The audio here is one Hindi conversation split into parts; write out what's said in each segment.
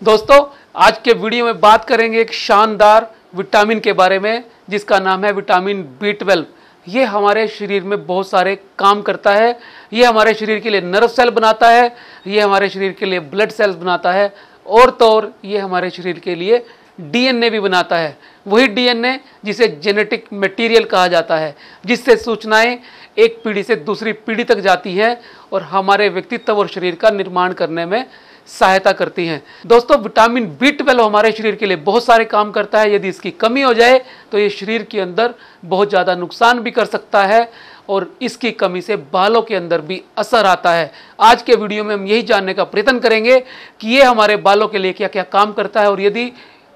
दोस्तों, आज के वीडियो में बात करेंगे एक शानदार विटामिन के बारे में जिसका नाम है विटामिन B12। ये हमारे शरीर में बहुत सारे काम करता है। ये हमारे शरीर के लिए नर्व सेल बनाता है, ये हमारे शरीर के लिए ब्लड सेल्स बनाता है और तो और ये हमारे शरीर के लिए DNA भी बनाता है। वही DNA जिसे जेनेटिक मटेरियल कहा जाता है, जिससे सूचनाएं एक पीढ़ी से दूसरी पीढ़ी तक जाती हैं और हमारे व्यक्तित्व और शरीर का निर्माण करने में सहायता करती हैं। दोस्तों, विटामिन B12 हमारे शरीर के लिए बहुत सारे काम करता है। यदि इसकी कमी हो जाए तो ये शरीर के अंदर बहुत ज़्यादा नुकसान भी कर सकता है और इसकी कमी से बालों के अंदर भी असर आता है। आज के वीडियो में हम यही जानने का प्रयत्न करेंगे कि ये हमारे बालों के लिए क्या क्या काम करता है और यदि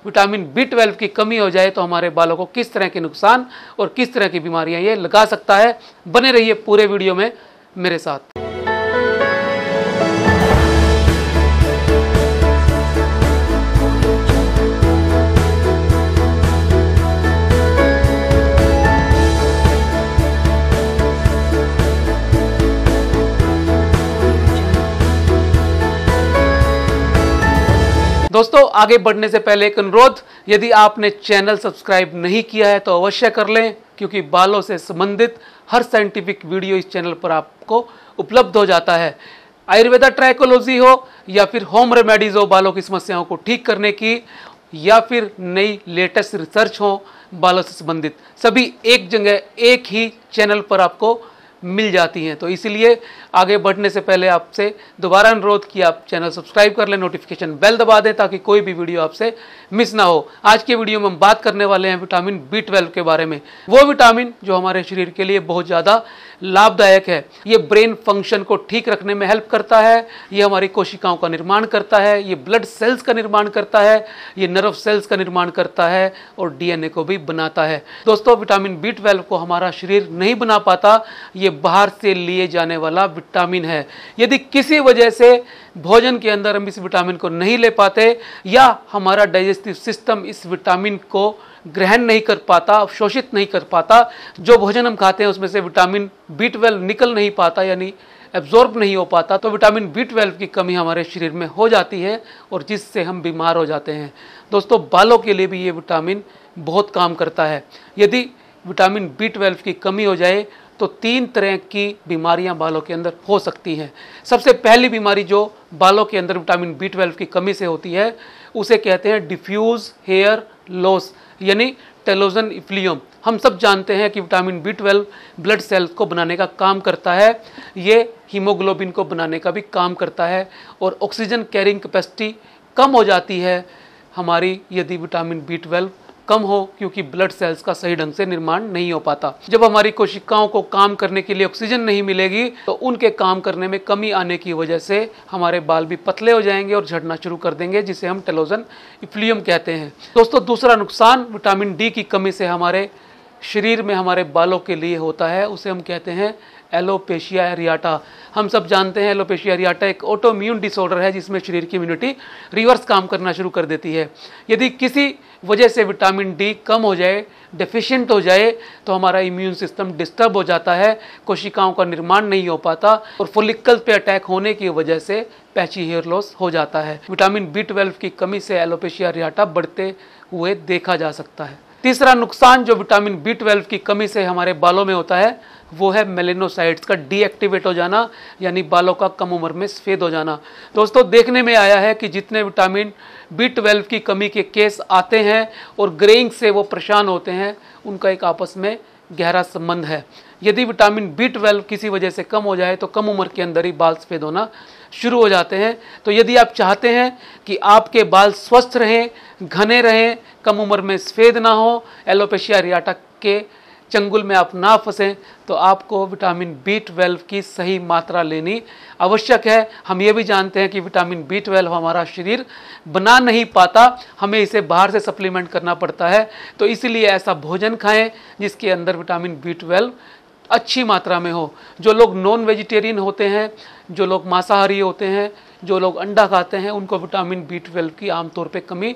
विटामिन B12 की कमी हो जाए तो हमारे बालों को किस तरह के नुकसान और किस तरह की बीमारियां ये लगा सकता है। बने रहिए पूरे वीडियो में मेरे साथ। दोस्तों, आगे बढ़ने से पहले एक अनुरोध, यदि आपने चैनल सब्सक्राइब नहीं किया है तो अवश्य कर लें, क्योंकि बालों से संबंधित हर साइंटिफिक वीडियो इस चैनल पर आपको उपलब्ध हो जाता है। आयुर्वेदा ट्राइकोलॉजी हो या फिर होम रेमेडीज हो बालों की समस्याओं को ठीक करने की, या फिर नई लेटेस्ट रिसर्च हो बालों से संबंधित, सभी एक जगह एक ही चैनल पर आपको मिल जाती हैं। तो इसीलिए आगे बढ़ने से पहले आपसे दोबारा अनुरोध कि आप चैनल सब्सक्राइब कर लें, नोटिफिकेशन बेल दबा दें ताकि कोई भी वीडियो आपसे मिस ना हो। आज के वीडियो में हम बात करने वाले हैं विटामिन B12 के बारे में। वो विटामिन जो हमारे शरीर के लिए बहुत ज़्यादा लाभदायक है। ये ब्रेन फंक्शन को ठीक रखने में हेल्प करता है, ये हमारी कोशिकाओं का निर्माण करता है, ये ब्लड सेल्स का निर्माण करता है, ये नर्व सेल्स का निर्माण करता है और DNA को भी बनाता है। दोस्तों, विटामिन B12 को हमारा शरीर नहीं बना पाता, ये बाहर से लिए जाने वाला विटामिन है। यदि किसी वजह से भोजन के अंदर हम इस विटामिन को नहीं ले पाते या हमारा डाइजेस्टिव सिस्टम इस विटामिन को ग्रहण नहीं कर पाता, अवशोषित नहीं कर पाता, जो भोजन हम खाते हैं उसमें से विटामिन B12 निकल नहीं पाता यानी एब्जॉर्ब नहीं हो पाता, तो विटामिन B12 की कमी हमारे शरीर में हो जाती है और जिससे हम बीमार हो जाते हैं। दोस्तों, बालों के लिए भी ये विटामिन बहुत काम करता है। यदि विटामिन B12 की कमी हो जाए तो 3 तरह की बीमारियां बालों के अंदर हो सकती हैं। सबसे पहली बीमारी जो बालों के अंदर विटामिन B12 की कमी से होती है उसे कहते हैं डिफ्यूज हेयर लॉस यानी टेलोजन इफ्लियम। हम सब जानते हैं कि विटामिन B12 ब्लड सेल्स को बनाने का काम करता है, ये हीमोग्लोबिन को बनाने का भी काम करता है और ऑक्सीजन कैरिंग कैपेसिटी कम हो जाती है हमारी यदि विटामिन B12 कम हो, क्योंकि ब्लड सेल्स का सही ढंग से निर्माण नहीं हो पाता। जब हमारी कोशिकाओं को काम करने के लिए ऑक्सीजन नहीं मिलेगी तो उनके काम करने में कमी आने की वजह से हमारे बाल भी पतले हो जाएंगे और झड़ना शुरू कर देंगे, जिसे हम टेलोजन इफ्लियम कहते हैं। दोस्तों, दूसरा नुकसान विटामिन D की कमी से हमारे शरीर में हमारे बालों के लिए होता है, उसे हम कहते हैं एलोपेशिया एरियाटा। हम सब जानते हैं एलोपेशिया एरियाटा एक ऑटोइम्यून डिसऑर्डर है जिसमें शरीर की इम्यूनिटी रिवर्स काम करना शुरू कर देती है। यदि किसी वजह से विटामिन D कम हो जाए, डेफिशिएंट हो जाए, तो हमारा इम्यून सिस्टम डिस्टर्ब हो जाता है, कोशिकाओं का निर्माण नहीं हो पाता और फॉलिकल्स पे अटैक होने की वजह से पैची हेयर लॉस हो जाता है। विटामिन B12 की कमी से एलोपेशिया एरियाटा बढ़ते हुए देखा जा सकता है। तीसरा नुकसान जो विटामिन B12 की कमी से हमारे बालों में होता है वो है मेलेनोसाइट्स का डीएक्टिवेट हो जाना, यानी बालों का कम उम्र में सफ़ेद हो जाना। दोस्तों, देखने में आया है कि जितने विटामिन B12 की कमी के केस आते हैं और ग्रेइंग से वो परेशान होते हैं, उनका एक आपस में गहरा संबंध है। यदि विटामिन B12 किसी वजह से कम हो जाए तो कम उम्र के अंदर ही बाल सफ़ेद होना शुरू हो जाते हैं। तो यदि आप चाहते हैं कि आपके बाल स्वस्थ रहें, घने रहें, कम उम्र में सफ़ेद ना हो, एलोपेशिया एरियाटा के चंगुल में आप ना फंसें, तो आपको विटामिन B12 की सही मात्रा लेनी आवश्यक है। हम ये भी जानते हैं कि विटामिन B12 हमारा शरीर बना नहीं पाता, हमें इसे बाहर से सप्लीमेंट करना पड़ता है। तो इसीलिए ऐसा भोजन खाएं जिसके अंदर विटामिन B12 अच्छी मात्रा में हो। जो लोग नॉन वेजिटेरियन होते हैं, जो लोग मांसाहारी होते हैं, जो लोग अंडा खाते हैं, उनको विटामिन B12 की आमतौर पे कमी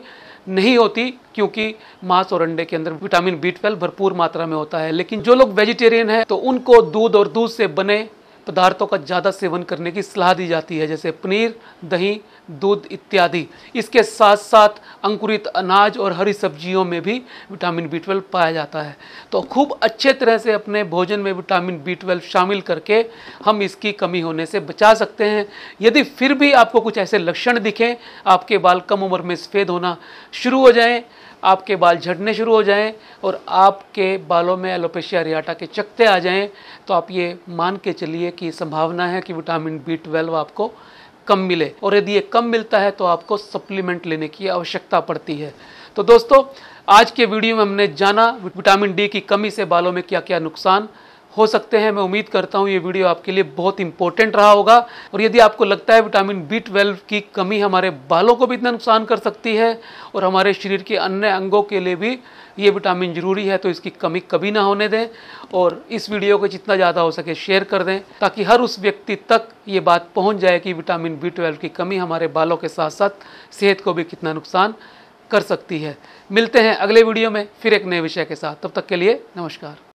नहीं होती, क्योंकि मांस और अंडे के अंदर विटामिन B12 भरपूर मात्रा में होता है। लेकिन जो लोग वेजिटेरियन हैं तो उनको दूध और दूध से बने पदार्थों का ज़्यादा सेवन करने की सलाह दी जाती है, जैसे पनीर, दही, दूध इत्यादि। इसके साथ साथ अंकुरित अनाज और हरी सब्जियों में भी विटामिन B12 पाया जाता है। तो खूब अच्छे तरह से अपने भोजन में विटामिन B12 शामिल करके हम इसकी कमी होने से बचा सकते हैं। यदि फिर भी आपको कुछ ऐसे लक्षण दिखें, आपके बाल कम उम्र में सफ़ेद होना शुरू हो जाएं, आपके बाल झड़ने शुरू हो जाएं और आपके बालों में एलोपेशिया एरियाटा के चकत्ते आ जाएं, तो आप ये मान के चलिए कि संभावना है कि विटामिन B12 आपको कम मिले, और यदि ये कम मिलता है तो आपको सप्लीमेंट लेने की आवश्यकता पड़ती है। तो दोस्तों, आज के वीडियो में हमने जाना विटामिन डी की कमी से बालों में क्या क्या नुकसान हो सकते हैं। मैं उम्मीद करता हूँ ये वीडियो आपके लिए बहुत इंपॉर्टेंट रहा होगा। और यदि आपको लगता है विटामिन B12 की कमी हमारे बालों को भी इतना नुकसान कर सकती है और हमारे शरीर के अन्य अंगों के लिए भी ये विटामिन ज़रूरी है, तो इसकी कमी कभी ना होने दें और इस वीडियो को जितना ज़्यादा हो सके शेयर कर दें, ताकि हर उस व्यक्ति तक ये बात पहुँच जाए कि विटामिन B12 की कमी हमारे बालों के साथ साथ सेहत को भी कितना नुकसान कर सकती है। मिलते हैं अगले वीडियो में फिर एक नए विषय के साथ। तब तक के लिए नमस्कार।